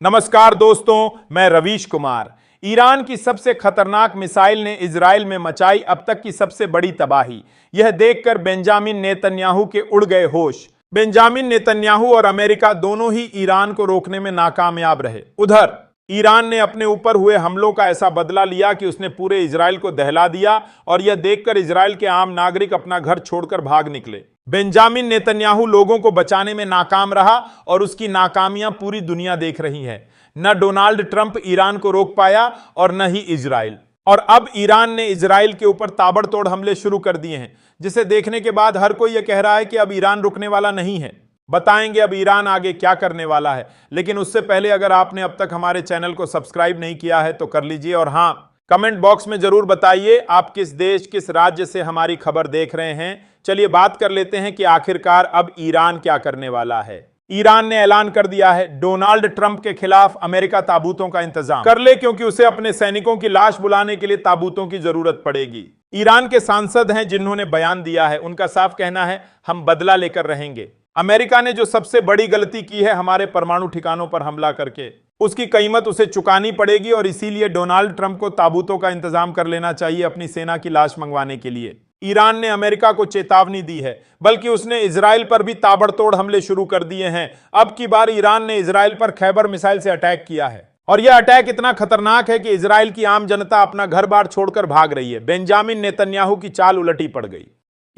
नमस्कार दोस्तों, मैं रवीश कुमार। ईरान की सबसे खतरनाक मिसाइल ने इजराइल में मचाई अब तक की सबसे बड़ी तबाही। यह देखकर बेंजामिन नेतन्याहू के उड़ गए होश। बेंजामिन नेतन्याहू और अमेरिका दोनों ही ईरान को रोकने में नाकामयाब रहे। उधर ईरान ने अपने ऊपर हुए हमलों का ऐसा बदला लिया कि उसने पूरे इजराइल को दहला दिया और यह देखकर इजराइल के आम नागरिक अपना घर छोड़कर भाग निकले। बेंजामिन नेतन्याहू लोगों को बचाने में नाकाम रहा और उसकी नाकामियां पूरी दुनिया देख रही है। न डोनाल्ड ट्रंप ईरान को रोक पाया और न ही इजराइल। और अब ईरान ने इजराइल के ऊपर ताबड़तोड़ हमले शुरू कर दिए हैं, जिसे देखने के बाद हर कोई यह कह रहा है कि अब ईरान रुकने वाला नहीं है। बताएंगे अब ईरान आगे क्या करने वाला है, लेकिन उससे पहले अगर आपने अब तक हमारे चैनल को सब्सक्राइब नहीं किया है तो कर लीजिए। और हाँ, कमेंट बॉक्स में जरूर बताइए आप किस देश किस राज्य से हमारी खबर देख रहे हैं। चलिए बात कर लेते हैं कि आखिरकार अब ईरान क्या करने वाला है। ईरान ने ऐलान कर दिया है डोनाल्ड ट्रंप के खिलाफ अमेरिका ताबूतों का इंतजाम कर ले, क्योंकि उसे अपने सैनिकों की लाश बुलाने के लिए ताबूतों की जरूरत पड़ेगी। ईरान के सांसद हैं जिन्होंने बयान दिया है, उनका साफ कहना है हम बदला लेकर रहेंगे। अमेरिका ने जो सबसे बड़ी गलती की है हमारे परमाणु ठिकानों पर हमला करके, उसकी कीमत उसे चुकानी पड़ेगी और इसीलिए डोनाल्ड ट्रंप को ताबूतों का इंतजाम कर लेना चाहिए अपनी सेना की लाश मंगवाने के लिए। ईरान ने अमेरिका को चेतावनी दी है, बल्कि उसने इजराइल पर भी ताबड़तोड़ हमले शुरू कर दिए हैं। अब की बार ईरान ने इजराइल पर खैबर मिसाइल से अटैक किया है और यह अटैक इतना खतरनाक है कि इजराइल की आम जनता अपना घर बार छोड़कर भाग रही है। बेंजामिन नेतन्याहू की चाल उलटी पड़ गई।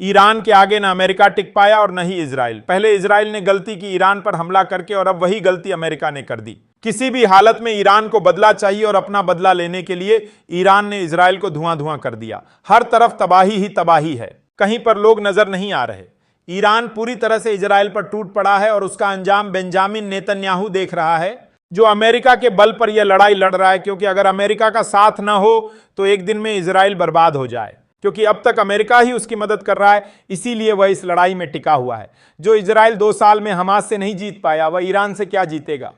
ईरान के आगे न अमेरिका टिक पाया और न ही इजराइल। पहले इजराइल ने गलती की ईरान पर हमला करके, और अब वही गलती अमेरिका ने कर दी। किसी भी हालत में ईरान को बदला चाहिए और अपना बदला लेने के लिए ईरान ने इजराइल को धुआं धुआं कर दिया। हर तरफ तबाही ही तबाही है, कहीं पर लोग नजर नहीं आ रहे। ईरान पूरी तरह से इजराइल पर टूट पड़ा है और उसका अंजाम बेंजामिन नेतन्याहू देख रहा है, जो अमेरिका के बल पर यह लड़ाई लड़ रहा है। क्योंकि अगर अमेरिका का साथ न हो तो एक दिन में इजराइल बर्बाद हो जाए, क्योंकि अब तक अमेरिका ही उसकी मदद कर रहा है, इसीलिए वह इस लड़ाई में टिका हुआ है। जो इजराइल 2 साल में हमास से नहीं जीत पाया, वह ईरान से क्या जीतेगा।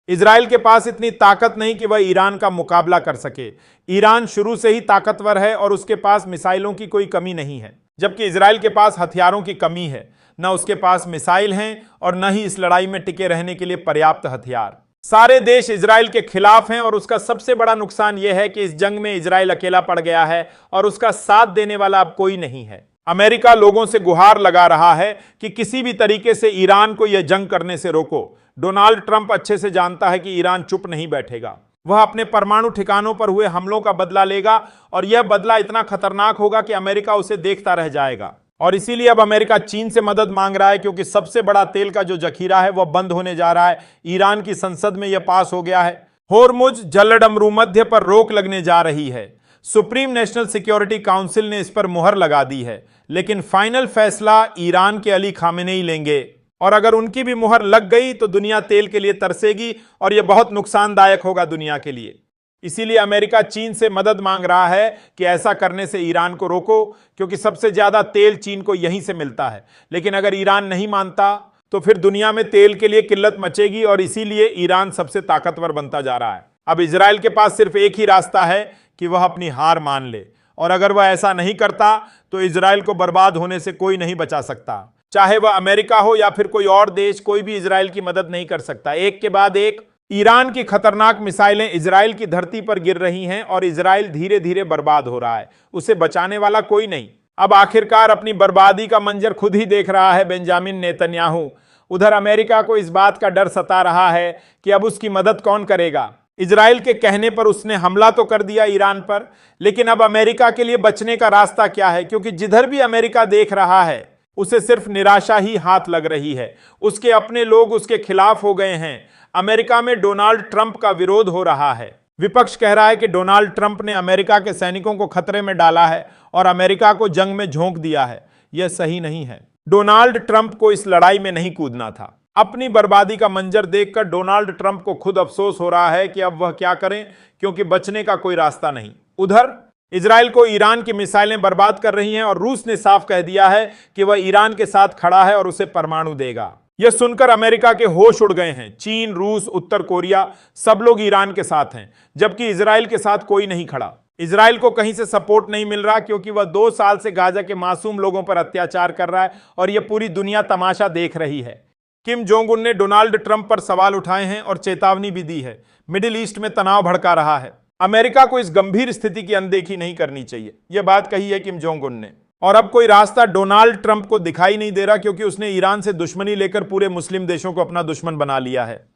इजराइल के पास इतनी ताकत नहीं कि वह ईरान का मुकाबला कर सके। ईरान शुरू से ही ताकतवर है और उसके पास मिसाइलों की कोई कमी नहीं है, जबकि इजराइल के पास हथियारों की कमी है। न उसके पास मिसाइल हैं और न ही इस लड़ाई में टिके रहने के लिए पर्याप्त हथियार। सारे देश इजराइल के खिलाफ हैं और उसका सबसे बड़ा नुकसान यह है कि इस जंग में इजराइल अकेला पड़ गया है और उसका साथ देने वाला अब कोई नहीं है। अमेरिका लोगों से गुहार लगा रहा है कि किसी भी तरीके से ईरान को यह जंग करने से रोको। डोनाल्ड ट्रंप अच्छे से जानता है कि ईरान चुप नहीं बैठेगा। वह अपने परमाणु ठिकानों पर हुए हमलों का बदला लेगा और यह बदला इतना खतरनाक होगा कि अमेरिका उसे देखता रह जाएगा। और इसीलिए अब अमेरिका चीन से मदद मांग रहा है, क्योंकि सबसे बड़ा तेल का जो जखीरा है वह बंद होने जा रहा है। ईरान की संसद में यह पास हो गया है। होर्मुज जलडमरूमध्य पर रोक लगने जा रही है। सुप्रीम नेशनल सिक्योरिटी काउंसिल ने इस पर मुहर लगा दी है, लेकिन फाइनल फैसला ईरान के अली खामेनेई लेंगे। और अगर उनकी भी मुहर लग गई तो दुनिया तेल के लिए तरसेगी और यह बहुत नुकसानदायक होगा दुनिया के लिए। इसीलिए अमेरिका चीन से मदद मांग रहा है कि ऐसा करने से ईरान को रोको, क्योंकि सबसे ज्यादा तेल चीन को यहीं से मिलता है। लेकिन अगर ईरान नहीं मानता तो फिर दुनिया में तेल के लिए किल्लत मचेगी और इसीलिए ईरान सबसे ताकतवर बनता जा रहा है। अब इजराइल के पास सिर्फ एक ही रास्ता है कि वह अपनी हार मान ले, और अगर वह ऐसा नहीं करता तो इजराइल को बर्बाद होने से कोई नहीं बचा सकता। चाहे वह अमेरिका हो या फिर कोई और देश, कोई भी इजराइल की मदद नहीं कर सकता। एक के बाद एक ईरान की खतरनाक मिसाइलें इजराइल की धरती पर गिर रही हैं और इजराइल धीरे धीरे बर्बाद हो रहा है। उसे बचाने वाला कोई नहीं। अब आखिरकार अपनी बर्बादी का मंजर खुद ही देख रहा है बेंजामिन नेतन्याहू। उधर अमेरिका को इस बात का डर सता रहा है कि अब उसकी मदद कौन करेगा। इजराइल के कहने पर उसने हमला तो कर दिया ईरान पर, लेकिन अब अमेरिका के लिए बचने का रास्ता क्या है, क्योंकि जिधर भी अमेरिका देख रहा है उसे सिर्फ निराशा ही हाथ लग रही है। उसके अपने लोग उसके खिलाफ हो गए हैं। अमेरिका में डोनाल्ड ट्रंप का विरोध हो रहा है। विपक्ष कह रहा है कि डोनाल्ड ट्रंप ने अमेरिका के सैनिकों को खतरे में डाला है और अमेरिका को जंग में झोंक दिया है। यह सही नहीं है। डोनाल्ड ट्रंप को इस लड़ाई में नहीं कूदना था। अपनी बर्बादी का मंजर देखकर डोनाल्ड ट्रंप को खुद अफसोस हो रहा है कि अब वह क्या करें, क्योंकि बचने का कोई रास्ता नहीं। उधर इजराइल को ईरान की मिसाइलें बर्बाद कर रही हैं और रूस ने साफ कह दिया है कि वह ईरान के साथ खड़ा है और उसे परमाणु देगा। यह सुनकर अमेरिका के होश उड़ गए हैं। चीन, रूस, उत्तर कोरिया सब लोग ईरान के साथ हैं, जबकि इजराइल के साथ कोई नहीं खड़ा। इजराइल को कहीं से सपोर्ट नहीं मिल रहा, क्योंकि वह 2 साल से गाजा के मासूम लोगों पर अत्याचार कर रहा है और यह पूरी दुनिया तमाशा देख रही है। किम जोंग उन ने डोनाल्ड ट्रंप पर सवाल उठाए हैं और चेतावनी भी दी है। मिडिल ईस्ट में तनाव भड़का रहा है। अमेरिका को इस गंभीर स्थिति की अनदेखी नहीं करनी चाहिए, यह बात कही है किम जोंग उन ने। और अब कोई रास्ता डोनाल्ड ट्रंप को दिखाई नहीं दे रहा, क्योंकि उसने ईरान से दुश्मनी लेकर पूरे मुस्लिम देशों को अपना दुश्मन बना लिया है।